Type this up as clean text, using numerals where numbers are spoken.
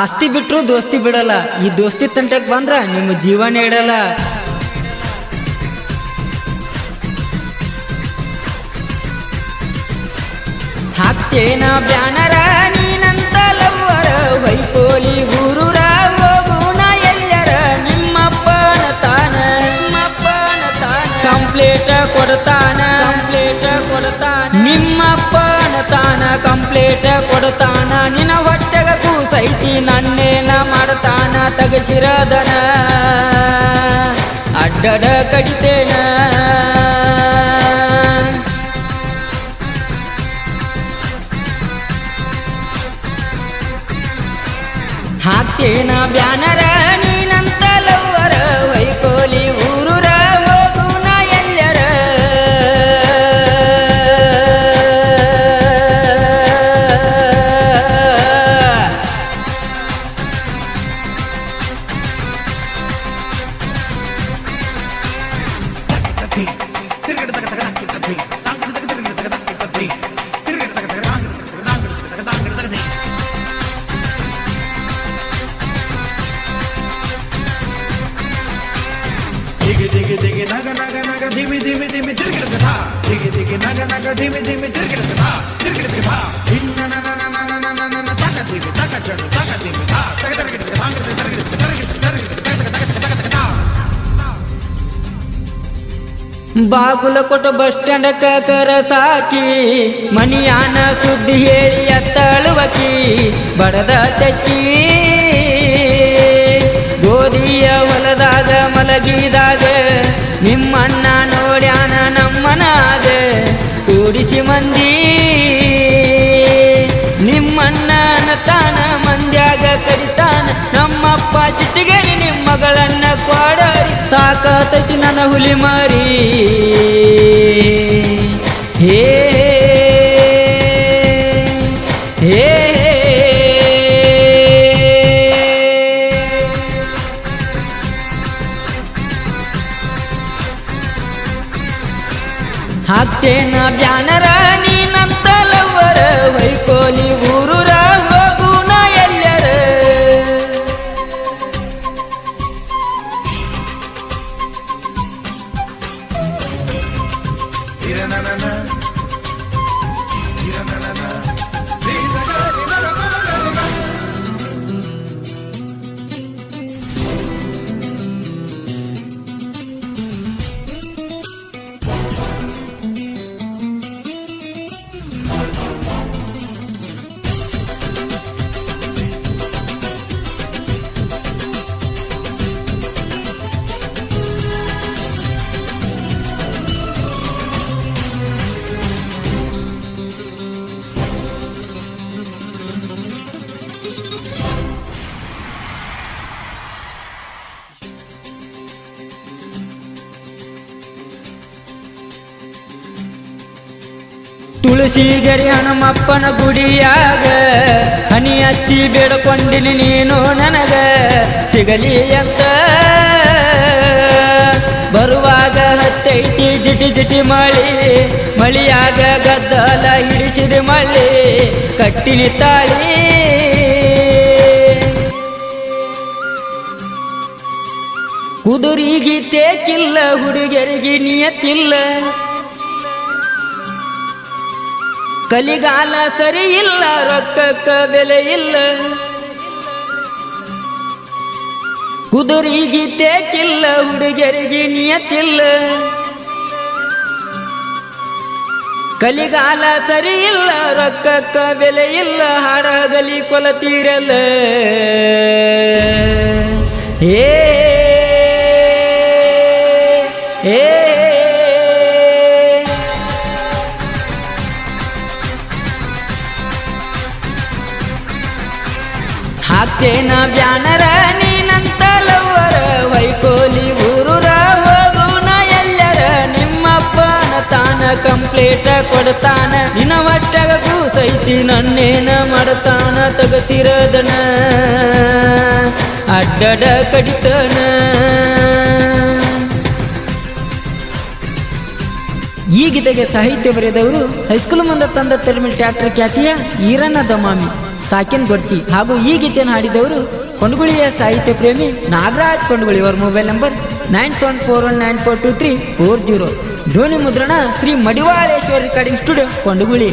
ಆಸ್ತಿ ಬಿಟ್ರು ದೋಸ್ತಿ ಬಿಡಲ್ಲ, ಈ ದೋಸ್ತಿ ತಂಟಕ್ಕೆ ಬಂದ್ರ ನಿಮ್ಮ ಜೀವನ ಇಡಲ್ಲ. ಹಾಕ್ತೇನ ಬ್ಯಾನರ ನೀನಂತ ಲವ್ವರ, ವೈಕೋಲಿ ಊರೂರ ಹೋಗುಣ ಎಲ್ಲರ. ನಿಮ್ಮಪ್ಪನ ತಾನ ಕಂಪ್ಲೇಟ ಕೊಡ್ತಾನ, ನಿಮ್ಮಪ್ಪನ ತಾನ ಕಂಪ್ಲೇಟ ಕೊಡ್ತಾನ. ನಿನ್ನ ಹೊಟ್ಟೆಗ ಕೂಸೈತಿ ನನ್ನೇನ ಮಾಡ್ತಾನ, ತಗಸಿರದನ ಅಡ್ಡಡ ಕಡಿತೇನ. ಹಾಕ್ತೇನ ಬ್ಯಾನರ ನೀನಂತ ಲವ್ವರ, ವೈಕೋಲಿ ಊರೂರ ಹೋಗುಣ ಎಲ್ಲರ. Digi digi naga naga naga dhimi dhimi dhimi tirgid tha. Digi digi naga naga dhimi dhimi tirgid tha. Tirgid tha. Inna na na na na na na na na taka dhimi taka chadu taka dhimi tha. Taka tirgid tha. Bangir tirgid tirgid tirgid taka taka taka taka taka. Bagalkot bus stand ಕರ ಸಾಕಿ, ಮನಿಯಾನ ಸುದ್ದಿ ಹೇಳಿ ಎತ್ತಳುವಕಿ. ಬಡದ ತೆಕ್ಕಿ ಗೋಧಿಯ ಹೊಲದಾಗ ಮಲಗಿದಾಗ, ನಿಮ್ಮಣ್ಣ ನೋಡ್ಯಾನ ನಮ್ಮನಾದ. ಕೂಡಿಸಿ ಮಂದಿ ನಿಮ್ಮಣ್ಣನ ತಾನ ಮಂದ್ಯಾಗ ಕಡಿತಾನ. ನಮ್ಮಪ್ಪ ಸಿಟ್ಟಿಗರಿ ನಿಮ್ಮ ಮಗಳನ್ನ ಕೊಡರಿ, ಸಾಕತೈತಿ ನನ್ನ ಹುಲಿ ಮಾರಿ. ಹೇ ಹೇ ಹಾಕ್ತೇನ ಬ್ಯಾನರ ನೀನಂತ ಲವ್ವರ, ವೈಕೋಲಿ ಊರೂರ ಹೋಗುಣ ಎಲ್ಲರ. Tira na na na, tira na na na. Tira na na na na na. Tulasigere ಹನುಮಪ್ಪನ ಗುಡಿಯಾಗ ಹನಿ ಹಚ್ಚಿ ಬೇಡ್ಕೊಂಡಿನಿ ನೀನು ನನಗ ಸಿಗಲಿ ಅಂತ. ಬರುವಾಗ ಹತ್ತೈತಿ ಜಿಟಿ ಜಿಟಿ ಮಳಿ, ಮಳಿಯಾಗ ಗದ್ದಲ ಹಿಡಿಸಿದ ಮಳ್ಳಿ. ಕಟ್ಟಿನಿ ತಾಳಿ ಕುದುರಿಗಿ ತೇಕಿಲ್ಲ, ಹುಡುಗರಿಗೆ ನಿಯತ್ತಿಲ್ಲ. ಕಲಿಗಾಲ ಸರಿ ಇಲ್ಲ, ರೊಕ್ಕಕ್ಕ ಬೆಲೆ ಇಲ್ಲ. ಕುದುರಿಗಿ ತೇಕಿಲ್ಲ, ಹುಡುಗರಿಗೆ ನಿಯತ್ತಿಲ್ಲ. ಕಲಿಗಾಲ ಸರಿ ಇಲ್ಲ, ರೊಕ್ಕಕ್ಕ ಬೆಲೆ ಇಲ್ಲ. ಹಾಡಗಲಿ ಕೊಲತೀರಲ್ಲ. ಹೇ ಹೇ ಹಾಕ್ತೇನ ಬ್ಯಾನರ ನೀನಂತ ಲವ್ವರ, ವೈಕೋಲಿ ಊರೂರ ಹೋಗುಣ ಎಲ್ಲರ. ನಿಮ್ಮಪ್ಪನ ತಾನ ಕಂಪ್ಲೇಟ ಕೊಡ್ತಾನ, ನಿನ್ನ ಹೊಟ್ಟೆಗ ಕೂಸೈತಿ ನನ್ನೇನ ಮಾಡ್ತಾನ. ತಗಸಿರದನ ಅಡ್ಡಡ ಕಡಿತನ. ಈ ಗೀತೆಗೆ ಸಾಹಿತ್ಯ ಬರೆದವರು ಹೈಸ್ಕೂಲ್ ಮುಂದೆ ತಂದ ತರ್ಮಿಲ್ ಟ್ಯಾಕ್ಟರ್ ಖ್ಯಾತಿಯ ಈರಣ್ಣ ದಮಾಮಿ. ಸಾಕಿನ್ ಗೊಡ್ಚಿ ಹಾಗೂ ಈ ಗೀತೆಯನ್ನು ಹಾಡಿದವರು ಕೊಂಡಗುಳಿಯ ಸಾಹಿತ್ಯ ಪ್ರೇಮಿ ನಾಗರಾಜ್ ಕೊಂಡಗುಳಿ. ಅವರ ಮೊಬೈಲ್ ನಂಬರ್ 9741942340. ಧ್ವನಿ ಮುದ್ರಣ ಶ್ರೀ ಮಡಿವಾಳೇಶ್ವರ ರೆಕಾರ್ಡಿಂಗ್ ಸ್ಟುಡಿಯೋ ಕೊಂಡಗುಳಿ.